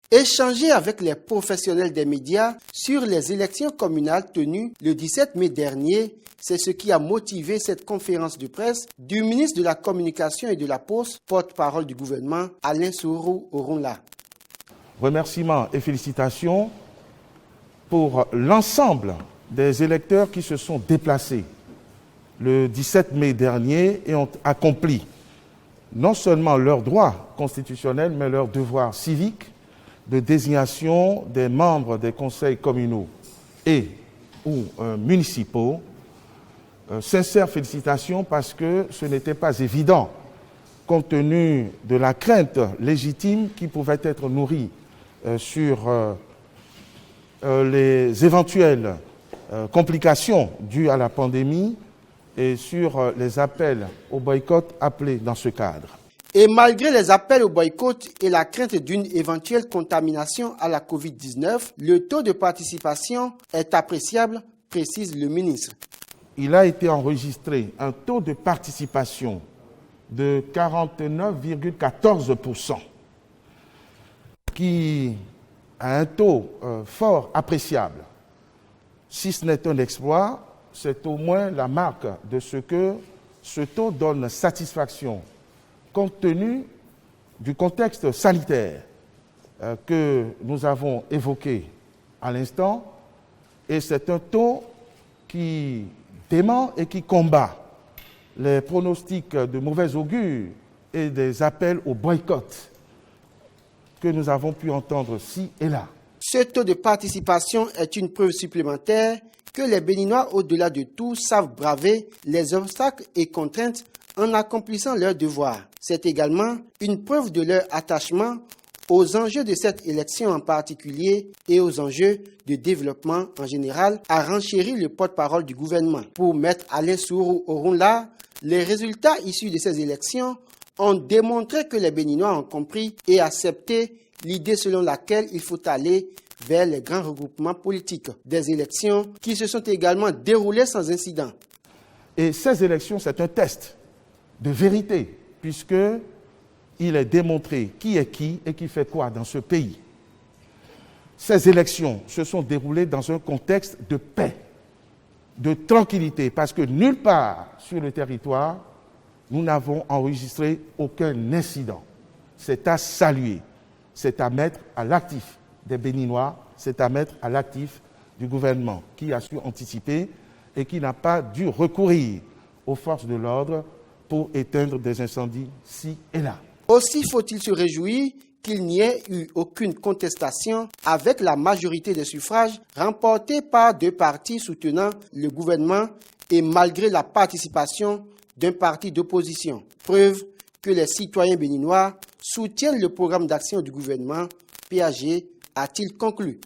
Échanger avec les professionnels des médias sur les élections communales tenues le 17 mai dernier, c'est ce qui a motivé cette conférence de presse du ministre de la Communication et de la Poste, porte-parole du gouvernement, Alain Sourou Orunla. Remerciements et félicitations pour l'ensemble des électeurs qui se sont déplacés le 17 mai dernier et ont accompli non seulement leurs droits constitutionnels, mais leur devoir civique de désignation des membres des conseils communaux et ou municipaux. Sincères félicitations parce que ce n'était pas évident, compte tenu de la crainte légitime qui pouvait être nourrie sur les éventuelles complications dues à la pandémie et sur les appels au boycott appelés dans ce cadre. Et malgré les appels au boycott et la crainte d'une éventuelle contamination à la Covid-19, le taux de participation est appréciable, précise le ministre. Il a été enregistré un taux de participation de 49,14%, qui a un taux fort appréciable. Si ce n'est un exploit, c'est au moins la marque de ce que ce taux donne satisfaction, compte tenu du contexte sanitaire que nous avons évoqué à l'instant, et c'est un taux qui dément et qui combat les pronostics de mauvais augure et des appels au boycott que nous avons pu entendre ci et là. Ce taux de participation est une preuve supplémentaire que les Béninois, au-delà de tout, savent braver les obstacles et contraintes en accomplissant leurs devoirs. C'est également une preuve de leur attachement aux enjeux de cette élection en particulier et aux enjeux de développement en général, a renchéri le porte-parole du gouvernement. Pour Maître Alain Sourou Orunla, les résultats issus de ces élections ont démontré que les Béninois ont compris et accepté l'idée selon laquelle il faut aller vers les grands regroupements politiques. Des élections qui se sont également déroulées sans incident. Et ces élections, c'est un test de vérité, puisqu'il est démontré qui est qui et qui fait quoi dans ce pays. Ces élections se sont déroulées dans un contexte de paix, de tranquillité, parce que nulle part sur le territoire, nous n'avons enregistré aucun incident. C'est à saluer, c'est à mettre à l'actif des Béninois, c'est à mettre à l'actif du gouvernement qui a su anticiper et qui n'a pas dû recourir aux forces de l'ordre pour éteindre des incendies ci et là. Aussi faut-il se réjouir qu'il n'y ait eu aucune contestation avec la majorité des suffrages remportés par deux partis soutenant le gouvernement et malgré la participation d'un parti d'opposition. Preuve que les citoyens béninois soutiennent le programme d'action du gouvernement, PAG, a-t-il conclu.